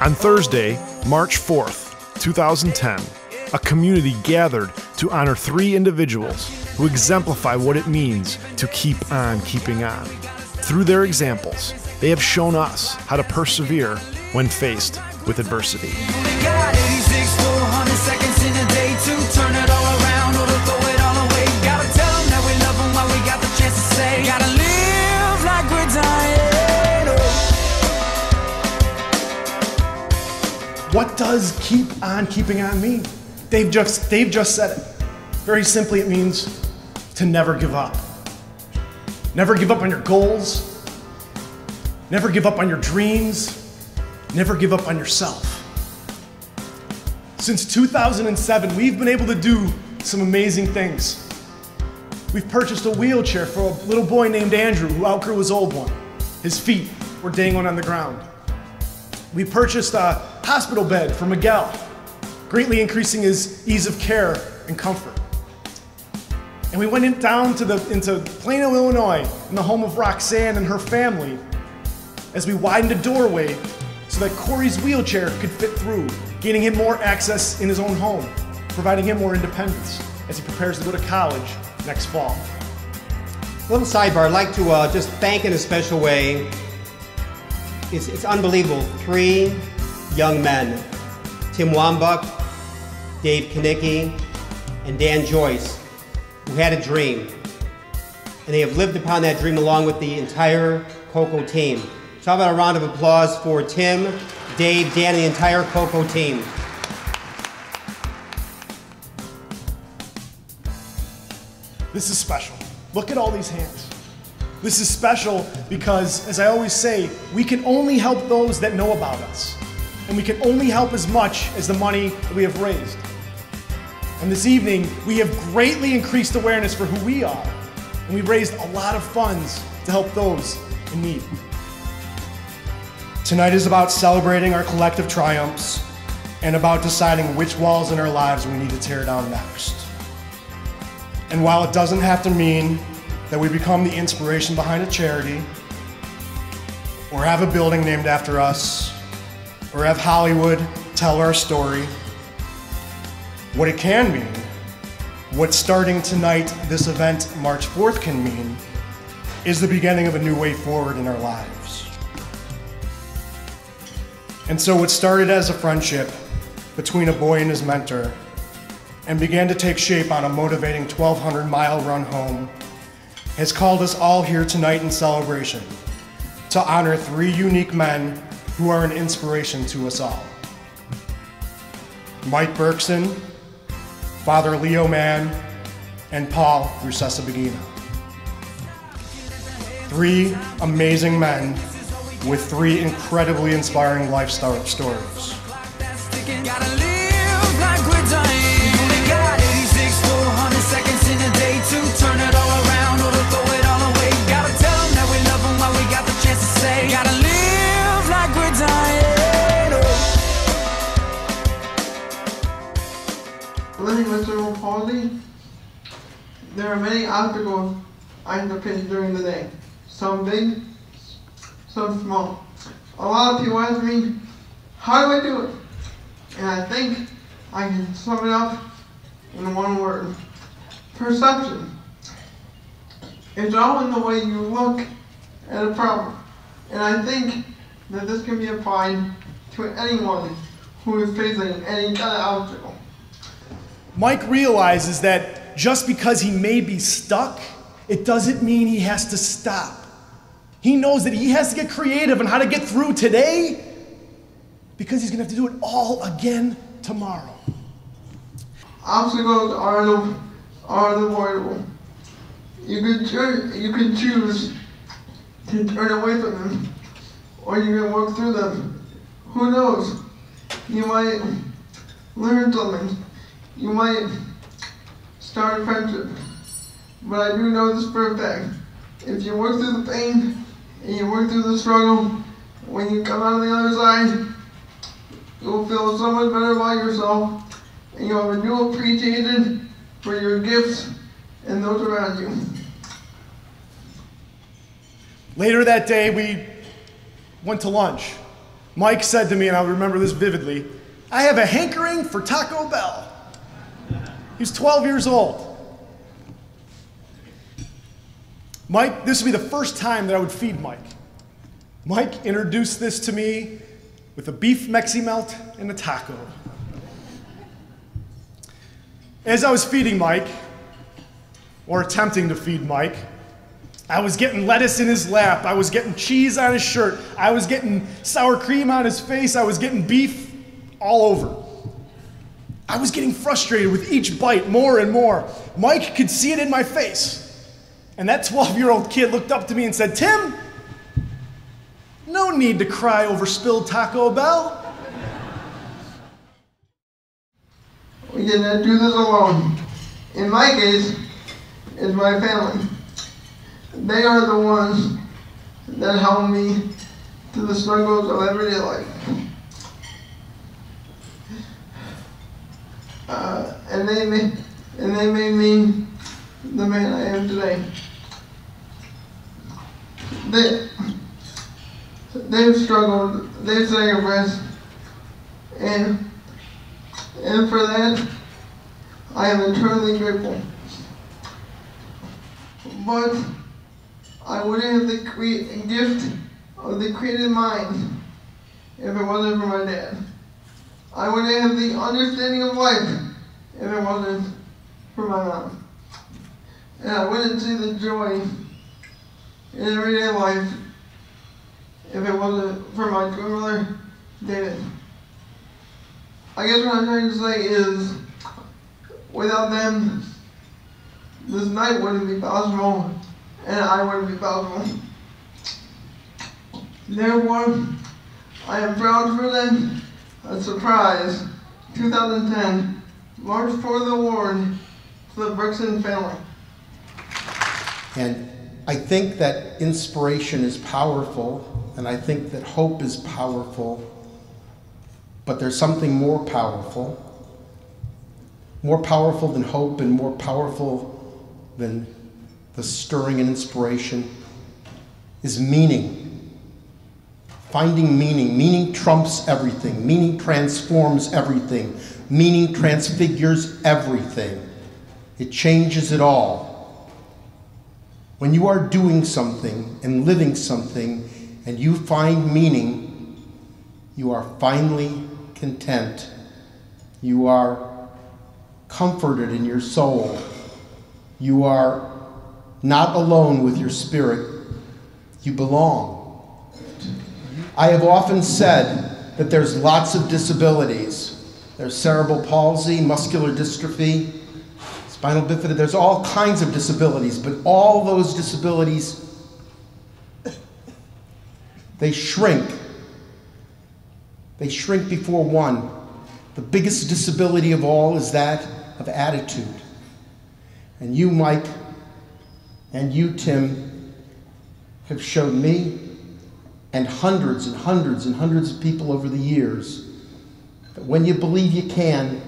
On Thursday, March 4th, 2010, a community gathered to honor 3 individuals who exemplify what it means to keep on keeping on. Through their examples, they have shown us how to persevere when faced with adversity. What does keep on keeping on mean? Dave just said it. Very simply, it means to never give up. Never give up on your goals. Never give up on your dreams. Never give up on yourself. Since 2007, we've been able to do some amazing things. We've purchased a wheelchair for a little boy named Andrew who outgrew his old one. His feet were dangling on the ground. We purchased a hospital bed for Miguel, greatly increasing his ease of care and comfort. And we went into Plano, Illinois, in the home of Roxanne and her family, as we widened a doorway so that Corey's wheelchair could fit through, gaining him more access in his own home, providing him more independence as he prepares to go to college next fall. Little sidebar, I'd like to just thank in a special way. It's unbelievable. 3 young men, Tim Wambach, Dave Kanicki, and Dan Joyce, who had a dream. And they have lived upon that dream along with the entire Cocoa team. So how about a round of applause for Tim, Dave, Dan, and the entire Cocoa team. This is special. Look at all these hands. This is special because, as I always say, we can only help those that know about us. And we can only help as much as the money that we have raised. And this evening, we have greatly increased awareness for who we are. And we've raised a lot of funds to help those in need. Tonight is about celebrating our collective triumphs and about deciding which walls in our lives we need to tear down next. And while it doesn't have to mean that we become the inspiration behind a charity, or have a building named after us, or have Hollywood tell our story, what it can mean, what starting tonight, this event, March 4th, can mean, is the beginning of a new way forward in our lives. And so what started as a friendship between a boy and his mentor and began to take shape on a motivating 1,200-mile run home has called us all here tonight in celebration to honor 3 unique men who are an inspiration to us all. Mike Berkson, Father Leo Mann, and Paul Rusesabagina. 3 amazing men with 3 incredibly inspiring life stories. Living with cerebral palsy, there are many obstacles I have to face during the day. Some big, some small. A lot of people ask me, how do I do it? And I think I can sum it up in one word: perception. It's all in the way you look at a problem. And I think that this can be applied to anyone who is facing any kind of obstacle. Mike realizes that just because he may be stuck, it doesn't mean he has to stop. He knows that he has to get creative on how to get through today because he's going to have to do it all again tomorrow. Obstacles are avoidable. You can choose to turn away from them, or you can work through them. Who knows? You might learn something. You might start a friendship. But I do know this for a fact. If you work through the pain and you work through the struggle, when you come out on the other side, you'll feel so much better about yourself, and you'll have a new appreciation for your gifts and those around you. Later that day, we went to lunch Mike said to me, and I'll remember this vividly, "I have a hankering for Taco Bell." He was 12 years old. Mike, this would be the first time that I would feed Mike. Mike introduced this to me with a beef Mexi Melt and a taco. As I was feeding Mike, or attempting to feed Mike, I was getting lettuce in his lap, I was getting cheese on his shirt, I was getting sour cream on his face, I was getting beef all over. I was getting frustrated with each bite more and more. Mike could see it in my face. And that 12-year-old kid looked up to me and said, "Tim, no need to cry over spilled Taco Bell." We did not do this alone. In my case, it's my family. They are the ones that help me through the struggles of everyday life. And they made me the man I am today. They've struggled, they've sacrificed, and for that, I am eternally grateful. But I wouldn't have the gift of the creative mind if it wasn't for my dad. I wouldn't have the understanding of life if it wasn't for my mom. And I wouldn't see the joy in everyday life if it wasn't for my twin brother, David. I guess what I'm trying to say is, without them, this night wouldn't be possible, and I wouldn't be possible. Therefore, I am proud for them. A surprise, 2010, March 4th award to the Brixton family. And I think that inspiration is powerful, and I think that hope is powerful, but there's something more powerful than hope and more powerful than the stirring and inspiration is meaning. Finding meaning. Meaning trumps everything. Meaning transforms everything. Meaning transfigures everything. It changes it all. When you are doing something and living something and you find meaning, you are finally content. You are comforted in your soul. You are not alone with your spirit. You belong. I have often said that there's lots of disabilities. There's cerebral palsy, muscular dystrophy, spinal bifida. There's all kinds of disabilities, but all those disabilities, they shrink. They shrink before one. The biggest disability of all is that of attitude. And you, Mike, and you, Tim, have shown me and hundreds and hundreds and hundreds of people over the years that when you believe you can,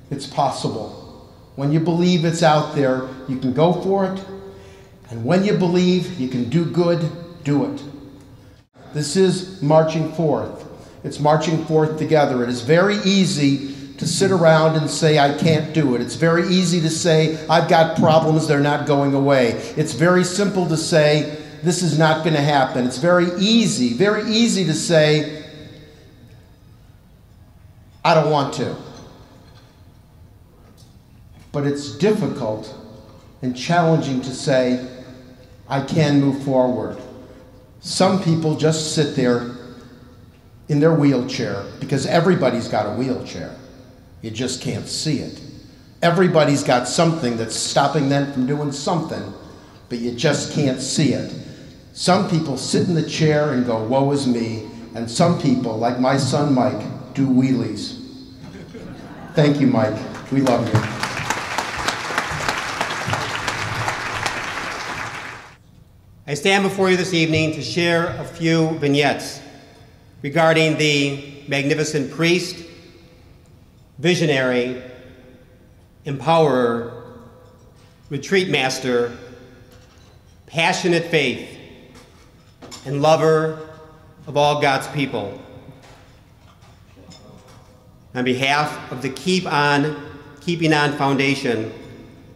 it's possible. When you believe it's out there, you can go for it. And when you believe you can do good, do it. This is marching forth. It's marching forth together. It is very easy to sit around and say, I can't do it. It's very easy to say, I've got problems, they're not going away. It's very simple to say, this is not going to happen. It's very easy to say, I don't want to. But it's difficult and challenging to say, I can move forward. Some people just sit there in their wheelchair because everybody's got a wheelchair. You just can't see it. Everybody's got something that's stopping them from doing something, but you just can't see it. Some people sit in the chair and go, woe is me, and some people, like my son Mike, do wheelies. Thank you, Mike. We love you. I stand before you this evening to share a few vignettes regarding the magnificent priest, visionary, empowerer, retreat master, passionate faith, and lover of all God's people, on behalf of the Keep On, Keeping On Foundation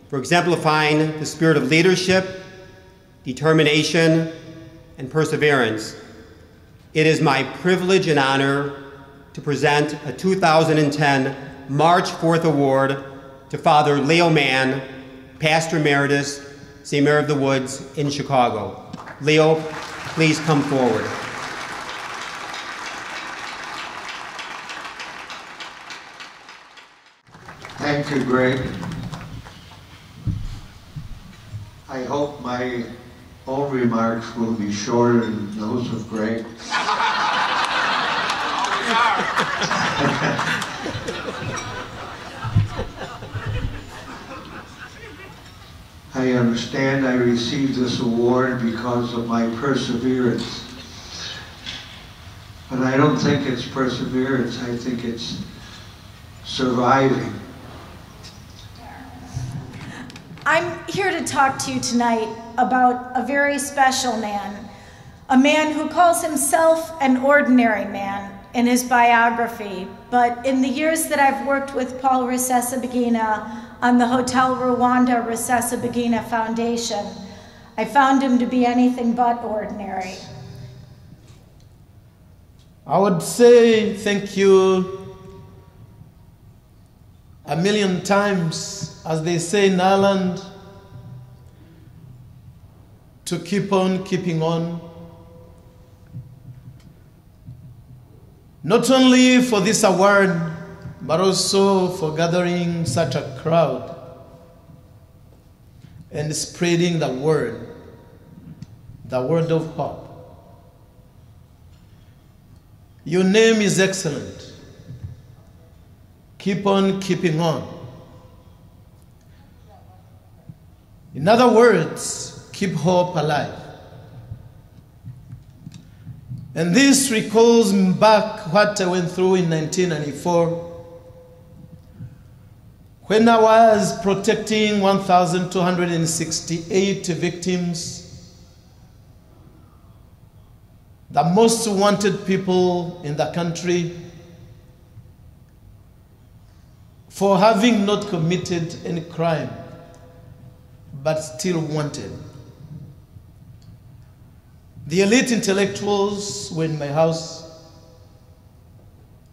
for exemplifying the spirit of leadership, determination, and perseverance. It is my privilege and honor to present a 2010 March 4th Award to Father Leo Mann, Pastor Emeritus, St. Mary of the Woods in Chicago. Leo, please come forward. Thank you, Greg. I hope my own remarks will be shorter than those of Greg. I understand I received this award because of my perseverance. But I don't think it's perseverance, I think it's surviving. I'm here to talk to you tonight about a very special man, a man who calls himself an ordinary man in his biography, but in the years that I've worked with Paul Rusesabagina on the Hotel Rwanda Rusesabagina Foundation, I found him to be anything but ordinary. I would say thank you a million times, as they say in Ireland, to keep on keeping on. Not only for this award, but also for gathering such a crowd and spreading the word of hope. Your name is excellent. Keep on keeping on. In other words, keep hope alive. And this recalls back what I went through in 1994 when I was protecting 1,268 victims, the most wanted people in the country, for having not committed any crime, but still wanted. The elite intellectuals were in my house.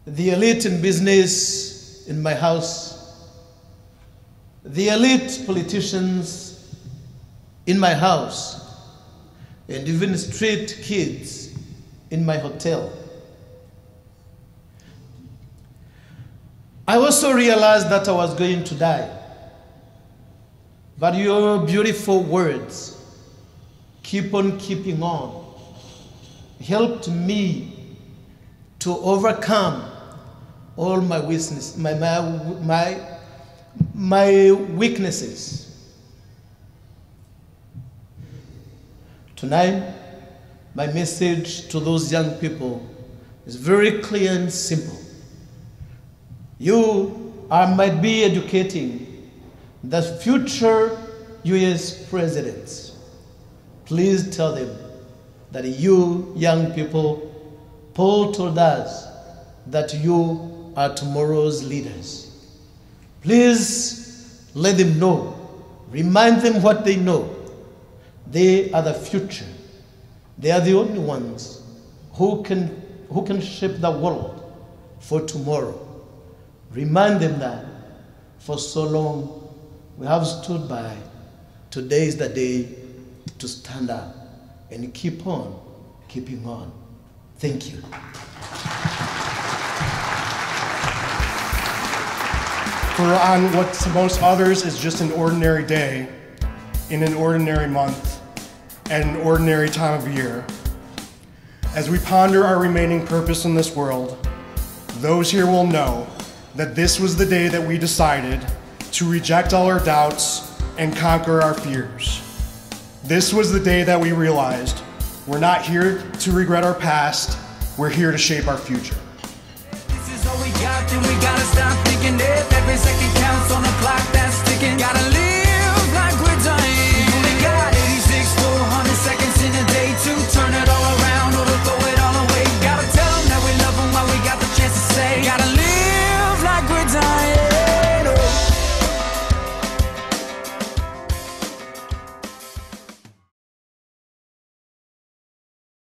The elite in business in my house. The elite politicians in my house. And even street kids in my hotel. I also realized that I was going to die. But your beautiful words, keep on keeping on, helped me to overcome all my weaknesses. Tonight, my message to those young people is very clear and simple. You might be educating the future US presidents. Please tell them that you young people, Paul told us that you are tomorrow's leaders. Please let them know, remind them what they know. They are the future. They are the only ones who can shape the world for tomorrow. Remind them that for so long we have stood by. Today is the day to stand up and keep on keeping on. Thank you. For on what to most others is just an ordinary day, in an ordinary month, at an ordinary time of year, as we ponder our remaining purpose in this world, those here will know that this was the day that we decided to reject all our doubts and conquer our fears. This was the day that we realized we're not here to regret our past, we're here to shape our future. This is all we got, then we gotta stop thinking it. Every second counts on the clock that's ticking. Gotta live.